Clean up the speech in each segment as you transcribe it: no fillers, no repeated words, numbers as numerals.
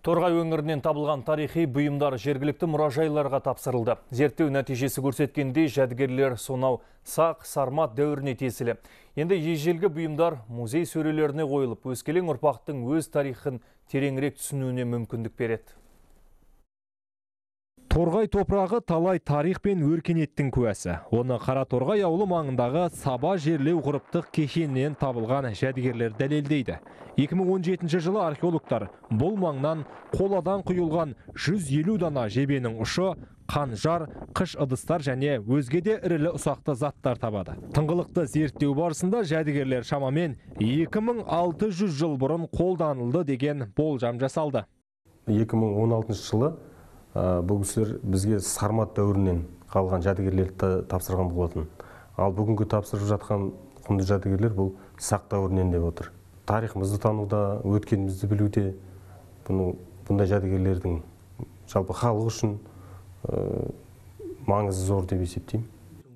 Торғай өңірінен табылған тарихи бұйымдар жергілікті мұражайларға тапсырылды. Зерттеу нәтижесі көрсеткендей жәдігерлер сонау сақ, сармат дәуіріне тиесілі. Енді ежелгі бұйымдар музей сөрелеріне қойылып, өскелең ұрпақтың өз тарихын тереңірек түсінуіне мүмкіндік береді. Торғай топырағы талай тарих пен өркениеттің куәсі. Оны Қараторғай ауылы маңындағы Саба жерлеу ғұрыптық кешенінен табылған жәдігерлер дәлелдейді. 2017 жылы археологтар бұл маңнан қоладан құйылған 150 дана жебенің ұшы, қанжар, қыш ыдыстар және өзге де ірілі ұсақты заттар табады. Тыңғылықты зерттеу барысында жәдігерлер шамамен 2600 жыл бұрын қолданылды деген болжам жасалды. 2016 жылы бұл кісілер бізге сармат дәуірінен қалған жәдігерлерді тапсырған болатын. Ал бүгінгі тапсырып жатқан құнды жәдігерлер бұл сақ дәуірінен деп отыр. Тарихымызды тануда, өткенімізді білуде бұндай жәдігерлердің жалпы халық үшін маңызы зор деп есептеймін.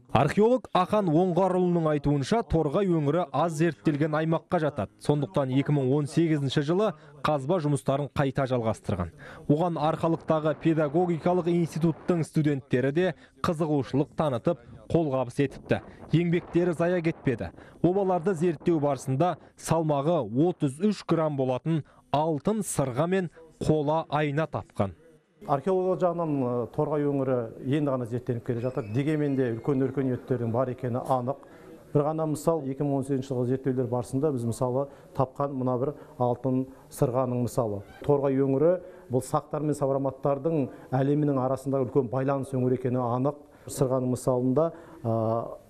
Археолог Ақан Оңғарұлының айтуынша Торғай өңірі аз зерттелген аймаққа жатады. Сондықтан 2018 жылы қазба жұмыстарын қайта жалғастырған. Оған арқалықтағы педагогикалық институттың студенттері де қызығушылық танытып, қолғабыс етіпті. Еңбектері зая кетпеді. Обаларды зерттеу барысында салмағы 33 грамм болатын алтын сырға мен қола айна тапқан. Археологиялық жағынан Торғай өңірі енді ғана зерттеліп келе жатыр. Дегенмен де үлкен өркениеттердің бар екені анық. Бір ғана мысал 2018 жылғы зерттеулер барысында біз мысалы тапқан мына бір алтын сырғаның мысалы. Торғай өңірі бұл сақтар мен савраматтардың әлемінің арасында үлкен байланыс өңірі екені анық. Сырғаның мысалында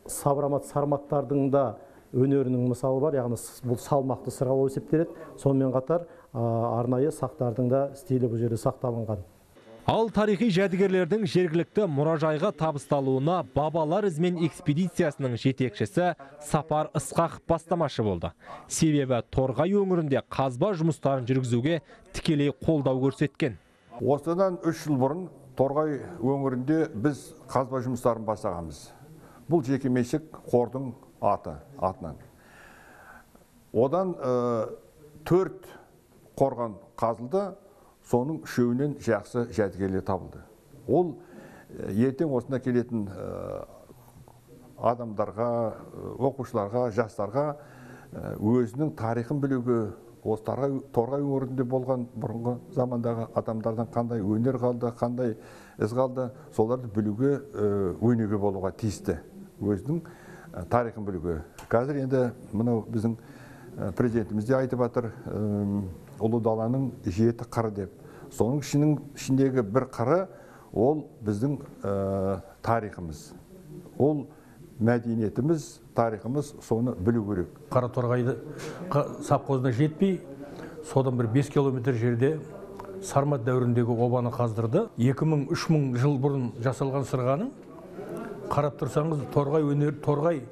саврамат сарматтардың да өнерінің мысалы бар, яғни бұл салмақты сырға болып есептеледі. Сонымен қатар арнайы сақтардың да стилі бұл жерде сақталынған. Ал тарихи жәдігерлердің жергілікті мұражайға табысталуына бабалар ізімен экспедициясының жетекшісі Сапар Ысқақ бастамашы болды. Себебі Торғай өңірінде қазба жұмыстарын жүргізуге тікелей қолдау көрсеткен. Осыдан 3 жыл бұрын Торғай өңірінде біз қазба жұмыстарын бастағанбыз. Бұл жекеменшік қордың атынан. Одан 4 қорған қазылды. Соның үшеуінен жақсы жәдігерлер табылды. Ол ертең осында келетін адамдарға, оқушыларға, жастарға өзінің тарихын білуге, осы Торғай өңірінде болған бұрынғы замандағы адамдардан қандай өнер қалды, қандай із қалды, соларды білуге, өнеге болуға тиісті. Өзінің тарихын білуге. Қазір енді мынау біздің президентіміз де айтып жатыр, ұлы даланың 7 қыры деп. Соның ішіндегі бір қыры ол біздің тарихымыз. Ол мәдениетіміз, тарихымыз, соны білу керек. Қараторғайды сапқозына жетпей, содан бір 5 километр жерде сармат дәуіріндегі обаны қаздырды. 2000-3000 жыл бұрын жасалған сырғаның қарап тұрсаңыз, Торғай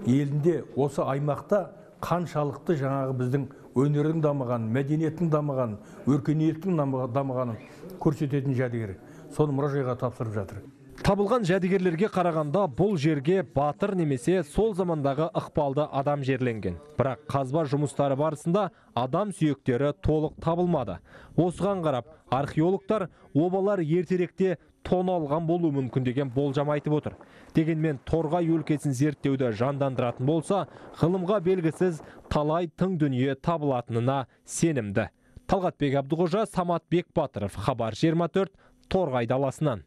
елінде осы аймақта қаншалықты жаңағы біздің өнердің дамыған, мәдениеттің дамыған, өркениеттің дамығанын көрсететін жәдігер. Соны мұражайға тапсырып жатыр. Табылған жәдігерлерге қарағанда бұл жерге батыр немесе сол замандағы ықпалды адам жерленген. Бірақ қазба жұмыстары барысында адам сүйектері толық табылмады. Осыған қарап, археологтар обалар ертеректе тоналған болуы мүмкін деген болжам айтып отыр. Дегенмен Торғай өлкесін зерттеуді жандандыратын болса, ғылымға белгісіз талай тың дүние табылатынына сенімді. Талғатбек Абдуғожа, Самат Бекбатыров, Хабар 24, Торғай даласынан.